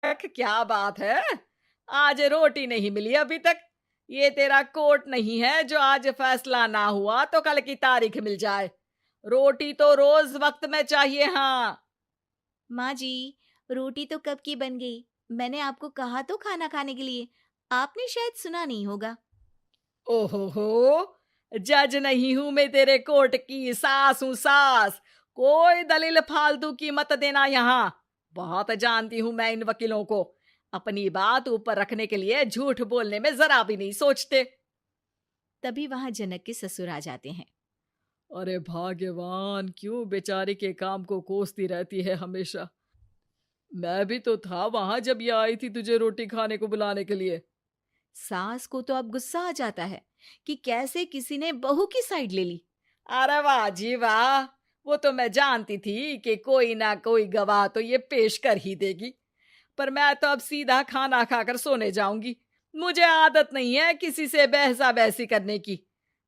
क्या बात है? आज रोटी नहीं मिली अभी तक। ये तेरा कोर्ट नहीं है जो आज फैसला ना हुआ तो कल की तारीख मिल जाए। रोटी तो रोज वक्त में चाहिए। हाँ। माँ जी, रोटी तो कब की बन गई। मैंने आपको कहा तो खाना खाने के लिए। आपने शायद सुना नहीं होगा। ओहो हो, जज नहीं हूं मैं तेरे कोर्ट की, सास हूं सास। कोई दलील फालतू की मत देना यहाँ। बहुत जानती हूं मैं इन वकीलों को। अपनी बात ऊपर रखने के लिए झूठ बोलने में जरा भी नहीं सोचते। तभी वहां जनक के ससुर आ जाते हैं। अरे भाग्यवान, क्यों बेचारी के काम को कोसती रहती है हमेशा। मैं भी तो था वहां जब ये आई थी तुझे रोटी खाने को बुलाने के लिए। सास को तो अब गुस्सा आ जाता है कि कैसे किसी ने बहू की साइड ले ली। अरे वाह जी वाह। वो तो मैं जानती थी कि कोई ना कोई गवाह तो ये पेश कर ही देगी। पर मैं तो अब सीधा खाना खाकर सोने जाऊंगी। मुझे आदत नहीं है किसी से बहसा बहसी करने की।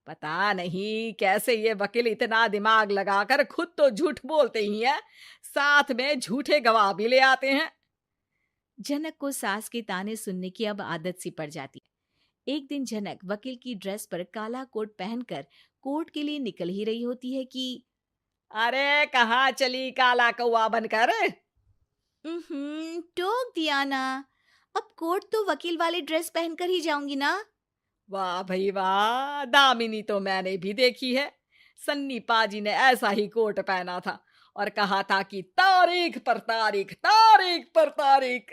पता नहीं कैसे ये वकील इतना दिमाग लगाकर खुद तो झूठ बोलते ही हैं, साथ में झूठे गवाह भी ले आते हैं। जनक को सास के ताने सुनने की अब आदत सी पड़ जाती है। एक दिन जनक वकील की ड्रेस पर काला कोट पहनकर कोर्ट के लिए निकल ही रही होती है कि अरे कहाँ चली काला कौवा बनकर? टोक दिया ना। अब कोर्ट तो वकील वाली ड्रेस पहनकर ही जाऊंगी ना। वाह भई वाह! दामिनी तो मैंने भी देखी है। सन्नी पाजी ने ऐसा ही कोट पहना था और कहा था कि तारीख पर तारीख, तारीख पर तारीख।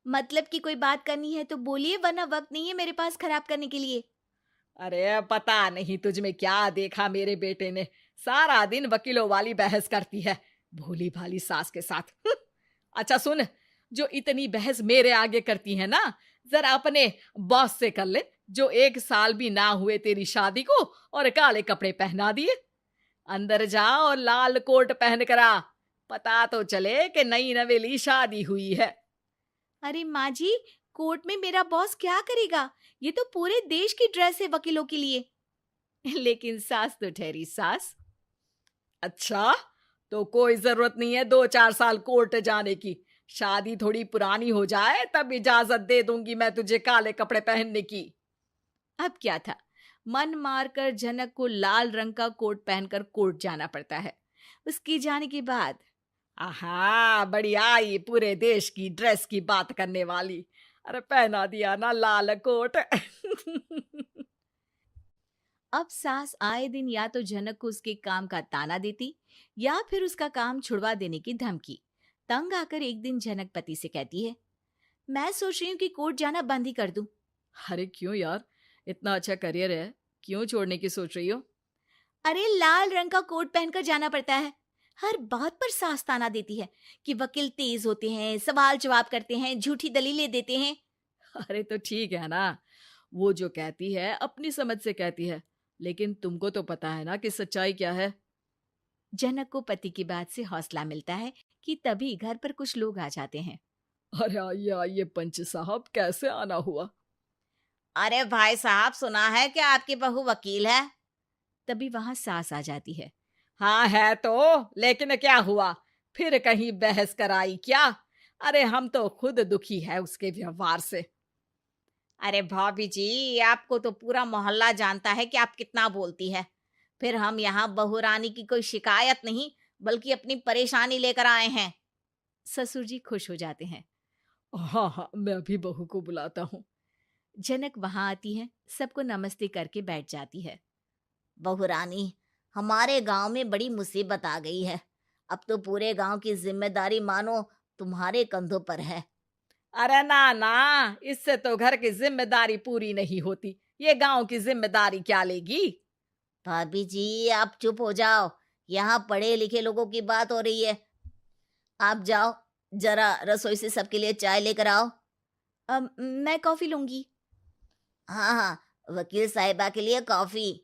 मतलब कि कोई बात करनी है तो बोलिए, वरना वक्त नहीं है मेरे पास खराब करने के लिए। अरे पता नहीं तुझ में क्या देखा मेरे बेटे ने। सारा दिन वकीलों वाली बहस करती है, भोली भाली सास के साथ। अच्छा सुन, जो इतनी बहस मेरे आगे करती है ना, जरा अपने बॉस से कर ले, जो 1 साल भी ना हुए तेरी शादी को और काले कपड़े पहना दिए। अंदर जा और लाल कोट पहन कर आ। पता तो चले कि नई नवेली शादी हुई है। अरे माँ जी, कोर्ट में मेरा बॉस क्या करेगा? ये तो पूरे देश की ड्रेस है वकीलों के लिए। लेकिन सास तो ठहरी सास। अच्छा, तो कोई जरूरत नहीं है 2-4 साल कोर्ट जाने की। शादी थोड़ी पुरानी हो जाए तब इजाजत दे दूंगी मैं तुझे काले कपड़े पहनने की। अब क्या था, मन मारकर जनक को लाल रंग का कोट पहनकर कोर्ट जाना पड़ता है। उसके जाने के बाद आहा, बढ़िया, ये पूरे देश की ड्रेस की बात करने वाली। अरे पहना दिया ना लाल कोट। अब सास आए दिन या तो जनक को उसके काम का ताना देती या फिर उसका काम छुड़वा देने की धमकी। तंग आकर एक दिन जनक पति से कहती है, मैं सोच रही हूँ कि कोर्ट जाना बंद ही कर दूं। अरे क्यों यार, इतना अच्छा करियर है, क्यों छोड़ने की सोच रही हो? अरे लाल रंग का कोट पहनकर जाना पड़ता है। हर बात पर सास ताना देती है कि वकील तेज होते हैं, सवाल जवाब करते हैं, झूठी दलीलें देते हैं। अरे तो ठीक है ना, वो जो कहती है अपनी समझ से कहती है, लेकिन तुमको तो पता है ना कि सच्चाई क्या है। जनक को पति की बात से हौसला मिलता है कि तभी घर पर कुछ लोग आ जाते हैं। अरे आइए पंच साहब, कैसे आना हुआ? अरे भाई साहब, सुना है कि आपकी बहू वकील है। तभी वहां सास आ जाती है। हाँ है तो, लेकिन क्या हुआ? फिर कहीं बहस कराई क्या? अरे हम तो खुद दुखी है उसके व्यवहार से। अरे भाभी जी, आपको तो पूरा मोहल्ला जानता है कि आप कितना बोलती है। फिर हम यहाँ बहू रानी की कोई शिकायत नहीं, बल्कि अपनी परेशानी लेकर आए हैं। ससुर जी खुश हो जाते हैं। हाँ हाँ, मैं भी बहू को बुलाता हूँ। जनक वहां आती है, सबको नमस्ते करके बैठ जाती है। बहू रानी, हमारे गांव में बड़ी मुसीबत आ गई है। अब तो पूरे गांव की जिम्मेदारी मानो तुम्हारे कंधों पर है। अरे ना ना, इससे तो घर की जिम्मेदारी पूरी नहीं होती। ये गांव की जिम्मेदारी क्या लेगी? भाभी जी, आप चुप हो जाओ। यहाँ पढ़े लिखे लोगों की बात हो रही है। आप जाओ, जरा रसोई से सबके लिए चाय लेकर आओ। मैं कॉफी लूंगी। हाँ हाँ, वकील साहिबा के लिए कॉफी।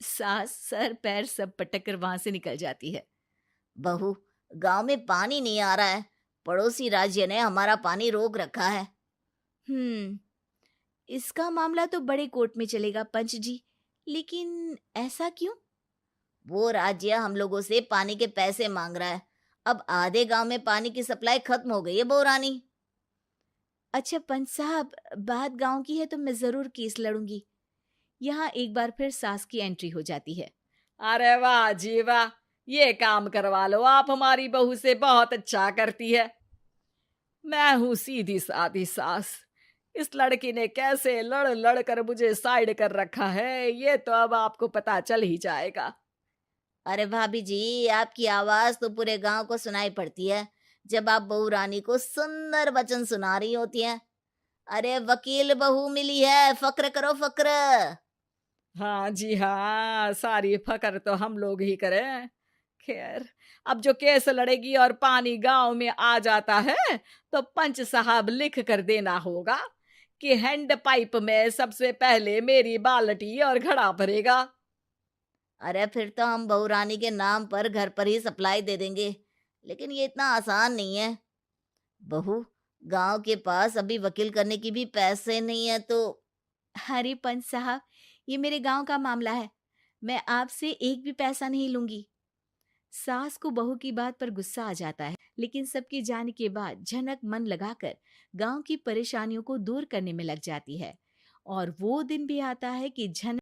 सास सर पैर सब पटक कर वहां से निकल जाती है। बहू, गांव में पानी नहीं आ रहा है। पड़ोसी राज्य ने हमारा पानी रोक रखा है। हम्म, इसका मामला तो बड़े कोर्ट में चलेगा पंच जी। लेकिन ऐसा क्यों? वो राज्य हम लोगों से पानी के पैसे मांग रहा है। अब आधे गांव में पानी की सप्लाई खत्म हो गई है बहू रानी। अच्छा पंच साहब, बात गांव की है तो मैं जरूर केस लड़ूंगी। यहाँ एक बार फिर सास की एंट्री हो जाती है। अरे वाह जी वाह, ये काम करवा लो, आप हमारी बहू से बहुत अच्छा करती है। मैं हूं सीधी सादी सास। इस लड़की ने कैसे लड़ लड़ कर मुझे साइड कर रखा है, ये तो अब आपको पता चल ही जाएगा। अरे भाभी जी, आपकी आवाज तो पूरे गांव को सुनाई पड़ती है जब आप बहू रानी को सुंदर वचन सुना रही होती हैं। अरे वकील बहू मिली है, फक्र करो फक्र। हाँ जी हाँ, सारी फकर तो हम लोग ही करें। खैर, अब जो केस लड़ेगी और पानी गांव में आ जाता है तो पंच साहब लिख कर देना होगा कि हैंड पाइप में सबसे पहले मेरी बाल्टी और घड़ा भरेगा। अरे फिर तो हम बहू रानी के नाम पर घर पर ही सप्लाई दे देंगे, लेकिन ये इतना आसान नहीं है। बहू, गांव के पास अभी वकील करने की भी पैसे नहीं है तो। अरे पंच साहब, ये मेरे गांव का मामला है, मैं आपसे एक भी पैसा नहीं लूंगी। सास को बहू की बात पर गुस्सा आ जाता है, लेकिन सबके जाने के बाद झनक मन लगाकर गांव की परेशानियों को दूर करने में लग जाती है। और वो दिन भी आता है कि झनक